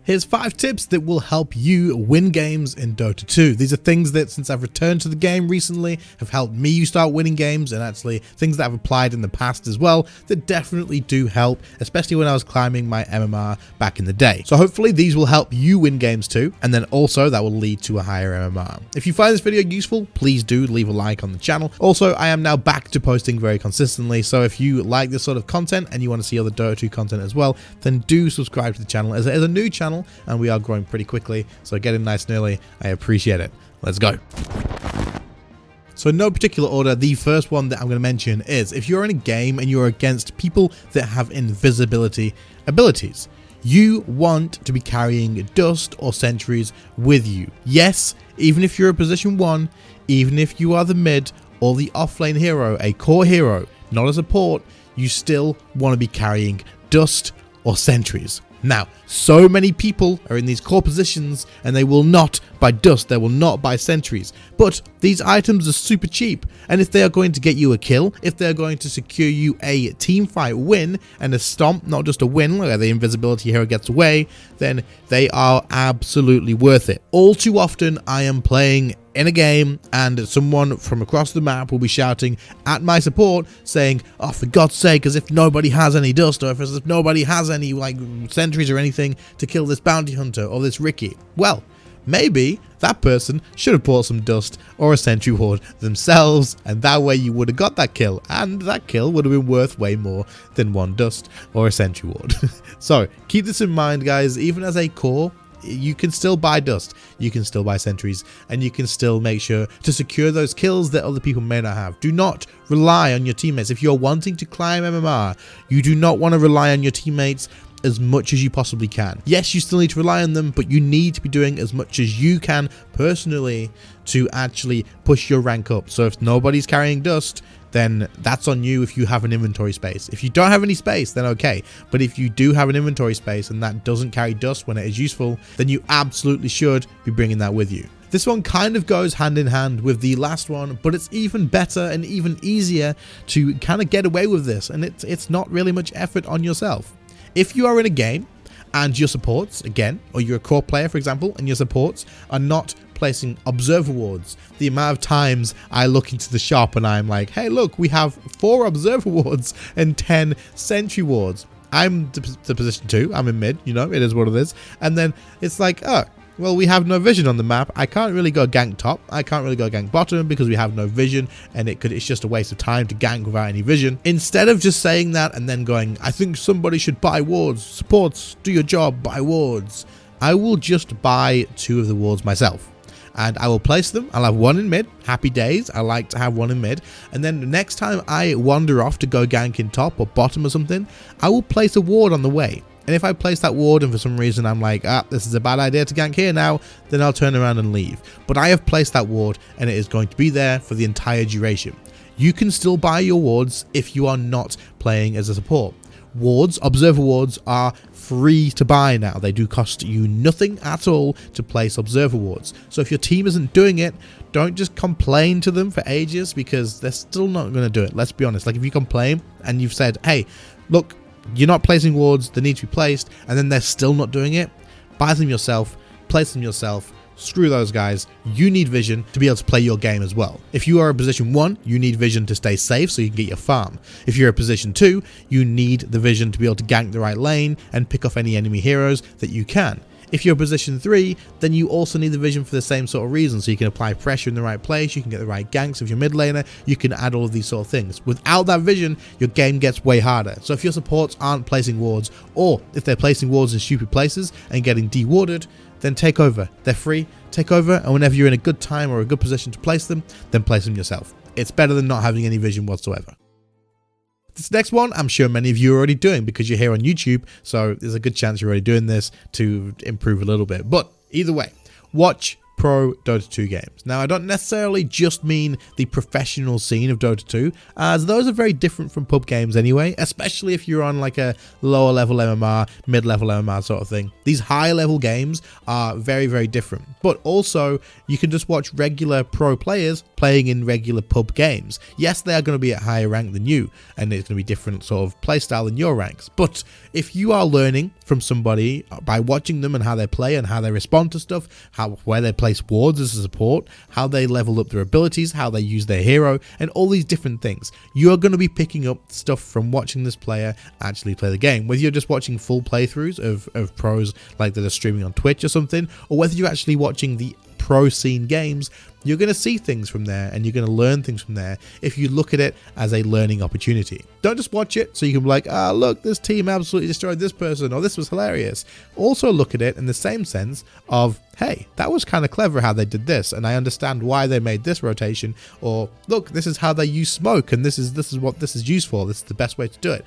Here's 5 tips that will help you win games in Dota 2. These are things that, since I've returned to the game recently, have helped me start winning games, and actually things that I've applied in the past as well that definitely do help, especially when I was climbing my MMR back in the day. So hopefully these will help you win games too, and then also that will lead to a higher MMR. If you find this video useful, please do leave a like on the channel. Also, I am now back to posting very consistently, so if you like this sort of content and you want to see other Dota 2 content as well, then do subscribe to the channel, as it is a new channel and we are growing pretty quickly, so get in nice and early. I appreciate it. Let's go. So in no particular order, the first one that I'm going to mention is if you're in a game and you're against people that have invisibility abilities, you want to be carrying dust or sentries with you. Yes, even if you're a position 1, even if you are the mid or the offlane hero, a core hero, not a support, you still want to be carrying dust or sentries. Now, so many people are in these core positions and they will not buy dust, they will not buy sentries, but these items are super cheap, and if they are going to get you a kill, if they're going to secure you a team fight win and a stomp, not just a win where the invisibility hero gets away, then they are absolutely worth it. All too often I am playing in a game and someone from across the map will be shouting at my support saying, oh, for God's sake, as if nobody has any dust, or as if nobody has any like sentries or anything to kill this bounty hunter or this Ricky. Well, maybe that person should have bought some dust or a sentry ward themselves, and that way you would have got that kill, and that kill would have been worth way more than 1 dust or a sentry ward. So keep this in mind, guys. Even as a core, you can still buy dust, you can still buy sentries, and you can still make sure to secure those kills that other people may not have. Do not rely on your teammates. If you're wanting to climb MMR, you do not want to rely on your teammates as much as you possibly can. Yes, you still need to rely on them, but you need to be doing as much as you can personally to actually push your rank up. So if nobody's carrying dust, then that's on you if you have an inventory space. If you don't have any space, then okay. But if you do have an inventory space and that doesn't carry dust when it is useful, then you absolutely should be bringing that with you. This one kind of goes hand in hand with the last one, but it's even better and even easier to kind of get away with this, and it's not really much effort on yourself. If you are in a game and your supports, again, or you're a core player, for example, and your supports are not placing observer wards, the amount of times I look into the shop and I'm like, hey, look, we have 4 observer wards and 10 sentry wards. I'm the position 2, I'm in mid, you know, it is what it is. And then it's like, oh, well, we have no vision on the map. I can't really go gank top. I can't really go gank bottom because we have no vision, and it's just a waste of time to gank without any vision. Instead of just saying that and then going, I think somebody should buy wards, supports, do your job, buy wards, I will just buy 2 of the wards myself. And I will place them. I'll have 1 in mid. Happy days. I like to have 1 in mid. And then the next time I wander off to go gank in top or bottom or something, I will place a ward on the way. And if I place that ward and for some reason I'm like, this is a bad idea to gank here now, then I'll turn around and leave. But I have placed that ward and it is going to be there for the entire duration. You can still buy your wards if you are not playing as a support. Wards, observer wards, are free to buy now. They do cost you nothing at all to place observer wards. So if your team isn't doing it, don't just complain to them for ages, because they're still not going to do it. Let's be honest. Like if you complain and you've said, hey, look, you're not placing wards, they need to be placed, and then they're still not doing it, buy them yourself, place them yourself. Screw those guys. You need vision to be able to play your game as well. If you are a position 1, you need vision to stay safe so you can get your farm. If you're a position 2, you need the vision to be able to gank the right lane and pick off any enemy heroes that you can. If you're a position 3, then you also need the vision for the same sort of reason, so you can apply pressure in the right place, you can get the right ganks. If you're mid laner, you can add all of these sort of things. Without that vision, your game gets way harder. So if your supports aren't placing wards, or if they're placing wards in stupid places and getting dewarded, then take over. They're free, take over, and whenever you're in a good time or a good position to place them, then place them yourself. It's better than not having any vision whatsoever. This next one, I'm sure many of you are already doing because you're here on YouTube, so there's a good chance you're already doing this to improve a little bit. But either way, watch pro Dota 2 games. Now, I don't necessarily just mean the professional scene of Dota 2, as those are very different from pub games anyway, especially if you're on like a lower level MMR, mid-level MMR sort of thing. These high level games are very, very different. But also, you can just watch regular pro players playing in regular pub games. Yes, they are going to be at higher rank than you, and it's going to be different sort of playstyle than your ranks. But if you are learning from somebody by watching them and how they play and how they respond to stuff, where they place wards as a support, how they level up their abilities, how they use their hero, and all these different things, you're going to be picking up stuff from watching this player actually play the game. Whether you're just watching full playthroughs of pros like that are streaming on Twitch or something, or whether you're actually watching the pro scene games, you're going to see things from there and you're going to learn things from there if you look at it as a learning opportunity. Don't just watch it so you can be like, ah, look, this team absolutely destroyed this person, or this was hilarious. Also look at it in the same sense of, hey, that was kind of clever how they did this, and I understand why they made this rotation, or look, this is how they use smoke, and this is what this is used for. This is the best way to do it.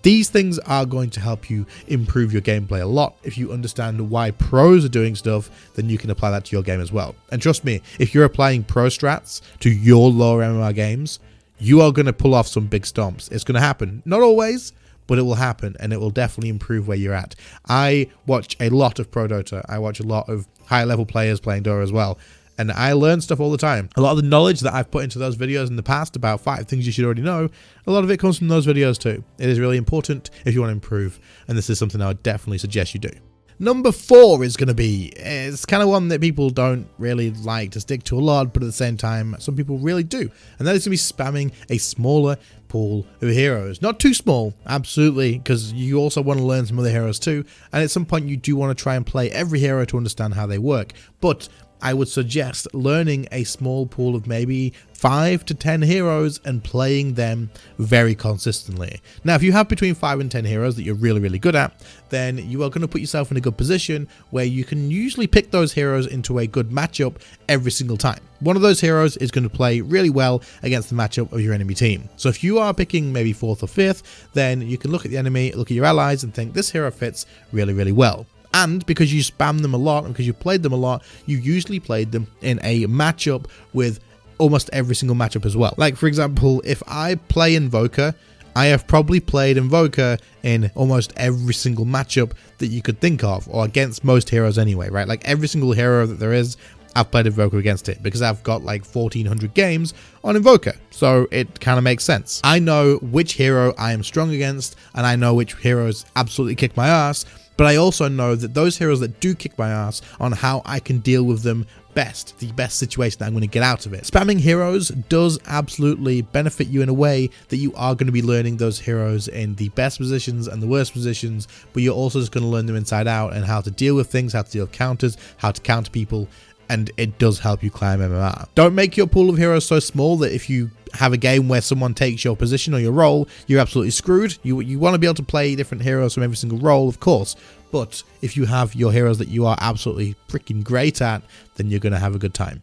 These things are going to help you improve your gameplay a lot. If you understand why pros are doing stuff, then you can apply that to your game as well. And trust me, if you're applying pro strats to your lower MMR games, you are going to pull off some big stomps. It's going to happen. Not always, but it will happen, and it will definitely improve where you're at. I watch a lot of pro Dota. I watch a lot of high level players playing Dota as well. And I learn stuff all the time. A lot of the knowledge that I've put into those videos in the past about 5 things you should already know, a lot of it comes from those videos too. It is really important if you want to improve, and this is something I would definitely suggest you do. Number 4 is going to be, it's kind of one that people don't really like to stick to a lot, but at the same time, some people really do. And that is going to be spamming a smaller pool of heroes. Not too small, absolutely, because you also want to learn some other heroes too. And at some point, you do want to try and play every hero to understand how they work. But I would suggest learning a small pool of maybe 5 to 10 heroes and playing them very consistently. Now, if you have between 5 and 10 heroes that you're really, really good at, then you are going to put yourself in a good position where you can usually pick those heroes into a good matchup every single time. One of those heroes is going to play really well against the matchup of your enemy team. So if you are picking maybe 4th or 5th, then you can look at the enemy, look at your allies, and think this hero fits really, really well. And because you spam them a lot and because you've played them a lot, you usually played them in a matchup with almost every single matchup as well. Like, for example, if I play Invoker, I have probably played Invoker in almost every single matchup that you could think of, or against most heroes anyway, right? Like every single hero that there is, I've played Invoker against it because I've got like 1400 games on Invoker. So it kind of makes sense. I know which hero I am strong against, and I know which heroes absolutely kick my ass. But I also know that those heroes that do kick my ass, on how I can deal with them best, the best situation that I'm going to get out of it. Spamming heroes does absolutely benefit you in a way that you are going to be learning those heroes in the best positions and the worst positions, but you're also just going to learn them inside out and how to deal with things, how to deal with counters, how to counter people, and it does help you climb MMR. Don't make your pool of heroes so small that if you have a game where someone takes your position or your role, you're absolutely screwed. You want to be able to play different heroes from every single role, of course, but if you have your heroes that you are absolutely freaking great at, then you're going to have a good time.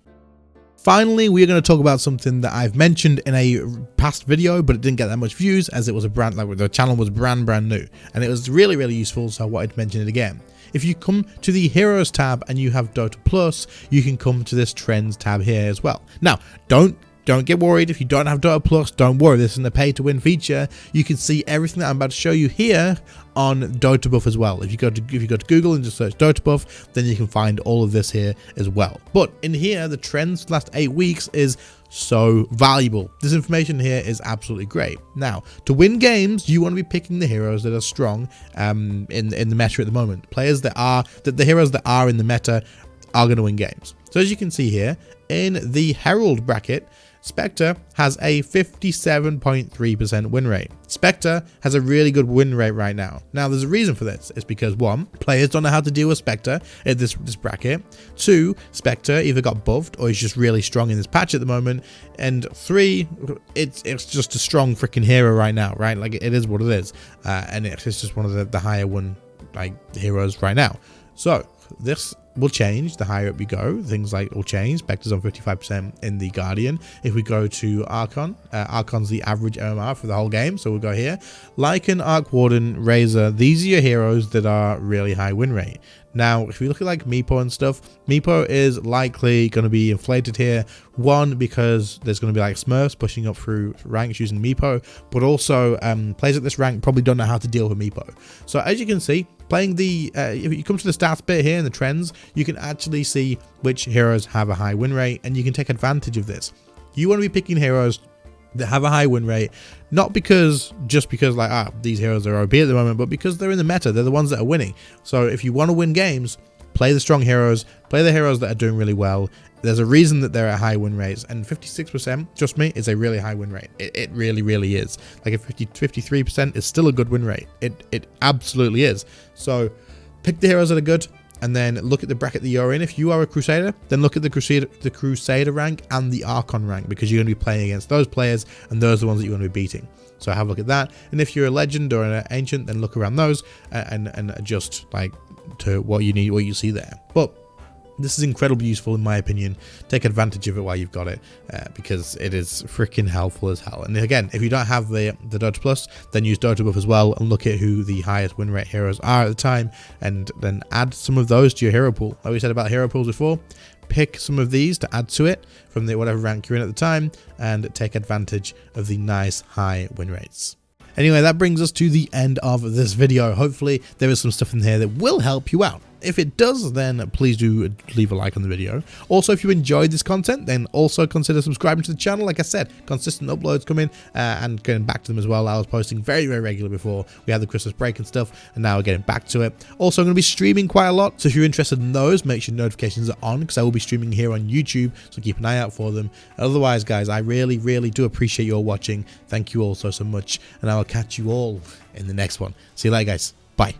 Finally, we're going to talk about something that I've mentioned in a past video, but it didn't get that much views as it was a brand, like the channel was brand new, and it was really, really useful, so I wanted to mention it again. If you come to the Heroes tab and you have Dota Plus, you can come to this Trends tab here as well. Now, don't get worried if you don't have Dota Plus. Don't worry, this isn't a pay-to-win feature. You can see everything that I'm about to show you here on Dota Buff as well. If you go to Google and just search Dota Buff, then you can find all of this here as well. But in here, the trends for the last 8 weeks is so valuable. This information here is absolutely great. Now, to win games, you want to be picking the heroes that are strong in the meta at the moment. The heroes that are in the meta are going to win games. So as you can see here, in the Herald bracket, Spectre has a 57.3% win rate. Spectre has a really good win rate right now. Now, there's a reason for this. It's because 1, players don't know how to deal with Spectre in this bracket. 2, Spectre either got buffed or is just really strong in this patch at the moment. And 3, it's just a strong freaking hero right now, right? Like, it is what it is. And it's just one of the higher one like heroes right now. So this will change the higher up you go. Things like will change. Spectre's on 55% in the Guardian. If we go to Archon, Archon's the average MMR for the whole game, so we'll go here. Lycan, Arc Warden, Razor, these are your heroes that are really high win rate. Now, if we look at like Meepo and stuff, Meepo is likely going to be inflated here. One, because there's going to be like Smurfs pushing up through ranks using Meepo, but also players at this rank probably don't know how to deal with Meepo. So as you can see, playing the, if you come to the stats bit here in the trends, you can actually see which heroes have a high win rate, and you can take advantage of this. You want to be picking heroes that have a high win rate, not just because like these heroes are OP at the moment, but because they're in the meta. They're the ones that are winning. So if you want to win games, play the strong heroes, play the heroes that are doing really well. There's a reason that they're at high win rates, and 56%, trust me, is a really high win rate. It really, really is. Like a 53% is still a good win rate. It absolutely is. So pick the heroes that are good, and then look at the bracket that you're in. If you are a Crusader, then look at the Crusader rank and the Archon rank, because you're going to be playing against those players, and those are the ones that you're going to be beating. So have a look at that. And if you're a Legend or an Ancient, then look around those and adjust like to what you need, what you see there. But this is incredibly useful in my opinion. Take advantage of it while you've got it, because it is freaking helpful as hell. And again, if you don't have the Dota Plus, then use Dota Buff as well, and look at who the highest win rate heroes are at the time, and then add some of those to your hero pool. Like we said about hero pools before, pick some of these to add to it from the whatever rank you're in at the time, and take advantage of the nice high win rates. Anyway, that brings us to the end of this video. Hopefully there is some stuff in here that will help you out. If it does, then please do leave a like on the video. Also, if you enjoyed this content, then also consider subscribing to the channel. Like I said, consistent uploads coming and getting back to them as well. I was posting very, very regular before we had the Christmas break and stuff, and now we're getting back to it. Also, I'm going to be streaming quite a lot, so if you're interested in those, make sure notifications are on, because I will be streaming here on YouTube, so keep an eye out for them. Otherwise, guys, I really, really do appreciate you all watching. Thank you all so much, and I will catch you all in the next one. See you later, guys. Bye.